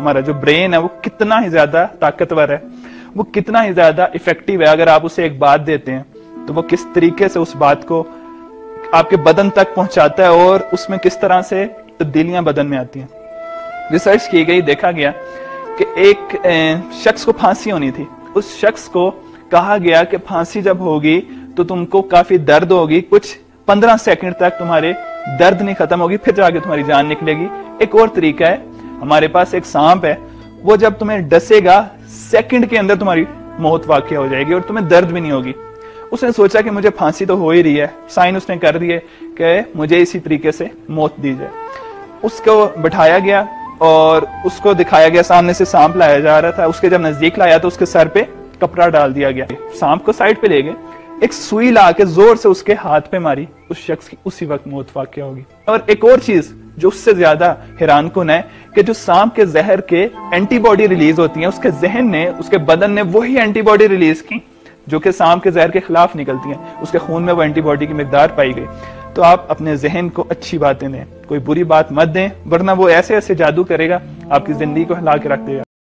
हमारा जो ब्रेन है वो कितना ही ज्यादा ताकतवर है, वो कितना ही ज्यादा इफेक्टिव है। अगर आप उसे एक बात देते हैं तो वो किस तरीके से उस बात को आपके बदन तक पहुंचाता है और उसमें किस तरह से तब्दीलियां बदन में आती हैं। रिसर्च की गई, देखा गया कि एक शख्स को फांसी होनी थी। उस शख्स को कहा गया कि फांसी जब होगी तो तुमको काफी दर्द होगी, कुछ 15 सेकंड तक तुम्हारे दर्द नहीं खत्म होगी, फिर जाके तुम्हारी जान निकलेगी। एक और तरीका है, हमारे पास एक सांप है, वो जब तुम्हें डसेगा सेकंड के अंदर तुम्हारी मौत वाकई हो जाएगी और तुम्हें दर्द भी नहीं होगी। उसने सोचा कि मुझे फांसी तो हो ही रही है, साइन उसने कर दिए कि मुझे इसी तरीके से मौत दी जाए। उसको बिठाया गया और उसको दिखाया गया, सामने से सांप लाया जा रहा था। उसके जब नजदीक लाया तो उसके सर पे कपड़ा डाल दिया गया। सांप को साइड पे ले गए, एक सुई ला के जोर से उसके हाथ पे मारी, उस शख्स की उसी वक्त मौत वाकई होगी। और एक और चीज जो उससे ज्यादा हैरानकुन है कि जो सांप के जहर के एंटीबॉडी रिलीज होती है, उसके जहन ने, उसके बदन ने वही एंटीबॉडी रिलीज की जो कि सांप के जहर के खिलाफ निकलती है। उसके खून में वो एंटीबॉडी की मिकदार पाई गई। तो आप अपने जहन को अच्छी बातें दें, कोई बुरी बात मत दें, वरना वो ऐसे ऐसे जादू करेगा आपकी जिंदगी को हिला के रख देगा।